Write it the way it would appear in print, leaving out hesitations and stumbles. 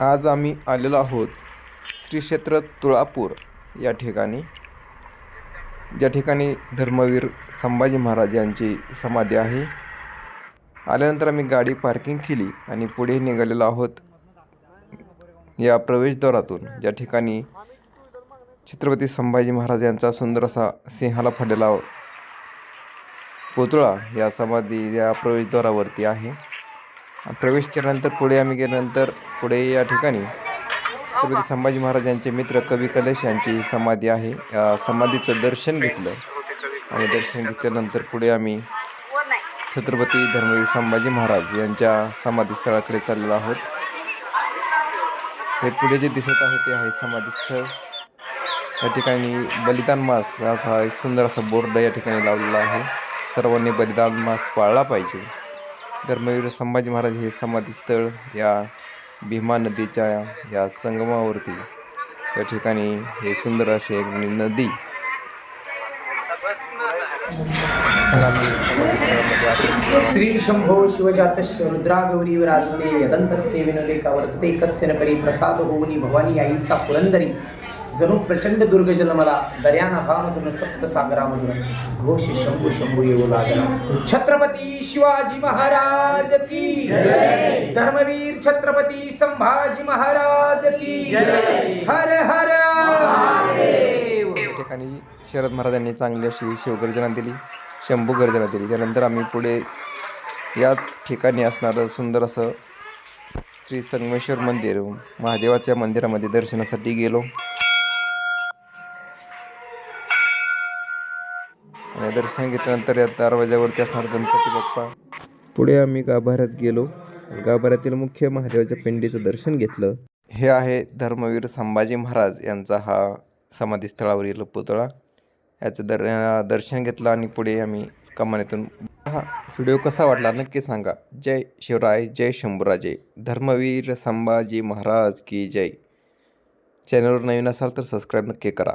आज आम्ही आलेलो आहोत श्री क्षेत्र तुळापूर या ठिकाणी, ज्या ठिकाणी धर्मवीर संभाजी महाराज यांची समाधी आहे। आल्यानंतर आम्ही गाडी पार्किंग केली आणि पुढे निघालेलो आहोत या प्रवेशद्वारातून, ज्या ठिकाणी छत्रपती संभाजी महाराज यांचा सुंदर असा सिंहाला फाडलेला पुतळा या समाधी या प्रवेशद्वारावरती आहे। प्रवेश केल्यानंतर पुढे आम्ही गेल्यानंतर पुढे या ठिकाणी छत्रपती संभाजी महाराज यांचे मित्र कवी कलेश यांची समाधी आहे। या समाधीचं दर्शन घेतलं आणि दर्शन घेतल्यानंतर पुढे आम्ही छत्रपती धर्मवीर संभाजी महाराज यांच्या समाधीस्थळाकडे चाललेलो आहोत। हे पुढे जे दिसत आहे ते आहे समाधीस्थळ। या ठिकाणी बलिदान मास असा एक सुंदर असा बोर्ड या ठिकाणी लावलेला आहे। सर्वांनी बलिदान मास पाळला पाहिजे। धर्मवीर संभाजी महाराज हे समाधीस्थळ या भीमा नदीच्या या संगमावरती या ठिकाणी हे सुंदर असे एक नदी श्री शंभो शिवजातस्य रुद्रागौरी विराजते यदंतस्य विनलेका वर्तते कस्य न परी प्रसाद होऊनी भवानी आईचा पुरंदरी जणू प्रचंड दुर्ग जन्मला दर्यानाभामधून सप्तसागरामधून घोष शंभू शंभू येऊ लागला। छत्रपती शिवाजी महाराज की जय। धर्मवीर छत्रपती संभाजी महाराज की जय। हर हर महादेव। या ठिकाणी शरद महाराजांनी चांगली अशी शिवगर्जना दिली, शंभू गर्जना दिली। त्यानंतर आम्ही पुढे याच ठिकाणी असणारं सुंदर असं श्री संगमेश्वर मंदिर महादेवाच्या मंदिरामध्ये दर्शनासाठी गेलो। दर्शन घेतल्यानंतर या दरवाजावरती असणार गणपती बाप्पा। पुढे आम्ही गाभाऱ्यात गेलो, गाभाऱ्यातील मुख्य महादेवाच्या पिंडीचं दर्शन घेतलं। हे आहे धर्मवीर संभाजी महाराज यांचा हा समाधीस्थळावरील पुतळा, याचं दर्शन घेतलं आणि पुढे आम्ही कमानीतून। हा व्हिडिओ कसा वाटला नक्की सांगा। जय शिवराय, जय शंभूराजे, धर्मवीर संभाजी महाराज की जय। चॅनलवर नवीन असाल तर सबस्क्राईब नक्की करा।